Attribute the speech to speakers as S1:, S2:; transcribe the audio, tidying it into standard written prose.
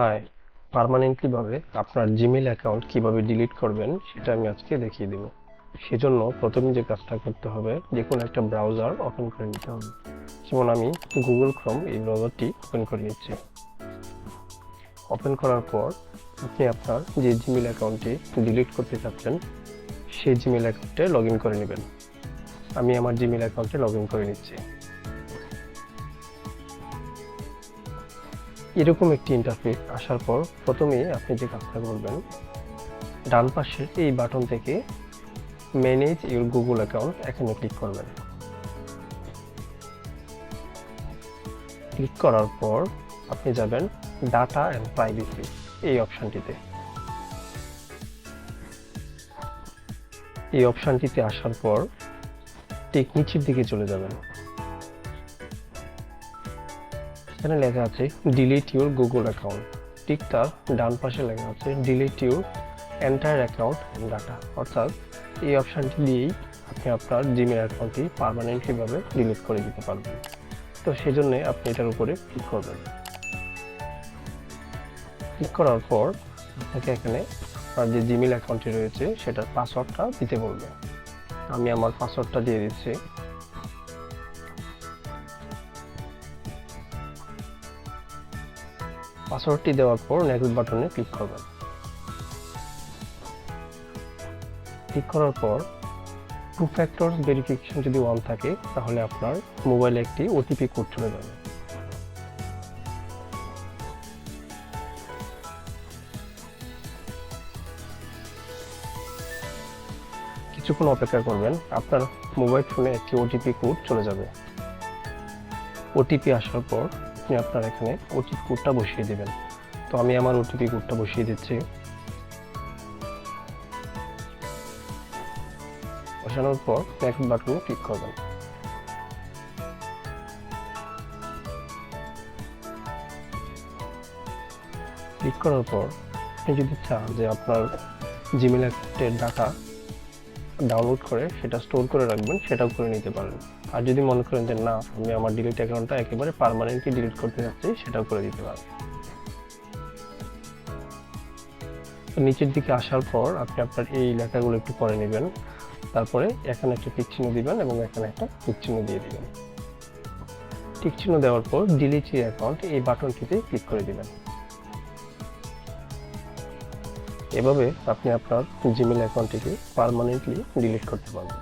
S1: High, permanently ভাবে আপনার Gmail account কিভাবে ডিলিট করবেন সেটা আমি আজকে দেখিয়ে দেব। সেজন্য প্রথমে যে কাজটা করতে হবে, যে কোনো একটা ব্রাউজার ওপেন করে নিতে হবে। যেমন আমি গুগল ক্রোম এই ব্রাউজারটি ওপেন করে নিচ্ছি। ওপেন করার পর আপনি আপনার যে জিমেইল অ্যাকাউন্টটি ডিলিট করতে চাচ্ছেন সেই জিমেইল অ্যাকাউন্টে লগ ইন করে নেবেন। আমি আমার জিমেইল অ্যাকাউন্টে লগ ইন করে নিচ্ছি। এরকম একটি ইন্টারফেস আসার পর প্রথমেই আপনি যে কাজটা করবেন, ডান পাশের এই বাটন থেকে ম্যানেজ ইউর গুগল অ্যাকাউন্ট এখানে ক্লিক করবেন। ক্লিক করার পর আপনি যাবেন ডাটা অ্যান্ড প্রাইভেসি এই অপশনটিতে। এই অপশনটিতে আসার পর ঠিক নিচের দিকে চলে যাবেন। এখানে লেখা আছে ডিলিট ইউর গুগল অ্যাকাউন্ট, ঠিক তার ডান পাশে লেখা আছে delete your entire account and data. অর্থাৎ এই অপশনটি দিয়েই আপনি আপনার জিমেইল অ্যাকাউন্টটি পার্মানেন্টলি ভাবে ডিলিট করে দিতে পারবেন। তো সেজন্য আপনি এটার উপরে ক্লিক করবেন। ক্লিক করার পর আপনাকে এখানে আপনার যে জিমেইল অ্যাকাউন্টটি রয়েছে সেটার পাসওয়ার্ডটা দিতে বলবে। আমি আমার পাসওয়ার্ডটা দিয়ে দিচ্ছি। পাসওয়ার্ডটি দেওয়ার পর নেক্সট বাটনে ক্লিক করবেন। ক্লিক করার পর টু ফ্যাক্টর ভেরিফিকেশন যদি অন থাকে তাহলে আপনার মোবাইলে একটি ওটিপি কোড চলে যাবে। কিছুক্ষণ অপেক্ষা করবেন, আপনার মোবাইল ফোনে একটি ওটিপি কোড চলে যাবে। ওটিপি আসার পর আপনি আপনার এখানে ওটিপি কোডটা বসিয়ে দেবেন। তো আমি আমার ওটিপি কোডটা বসিয়ে দিচ্ছি। বসানোর পর নেক্সট বাটনে ক্লিক করবেন। ক্লিক করার পর আপনি যদি চান যে আপনার জিমেইল অ্যাকাউন্টের ডাটা ডাউনলোড করে সেটা স্টোর করে রাখবেন, সেটাও করে নিতে পারেন। আর যদি মনে করেন যে না, আমি আমার ডিলিট অ্যাকাউন্টটা একেবারে পার্মানেন্টলি ডিলিট করতে চাচ্ছি, সেটাও করে দিতে পারেন। তো নিচের দিকে আসার পর আপনি আপনার এই লেখাগুলো একটু পড়ে নেবেন। তারপরে এখানে একটা টিক চিহ্ন দিবেন এবং এখানে একটা টিক চিহ্ন দিয়ে দিবেন। টিক চিহ্ন দেওয়ার পর ডিলিট ইউর অ্যাকাউন্ট এই বাটনটিতে ক্লিক করে দিবেন। এভাবে আপনি আপনার জিমেইল অ্যাকাউন্টটিকে পার্মানেন্টলি ডিলিট করতে পারবেন।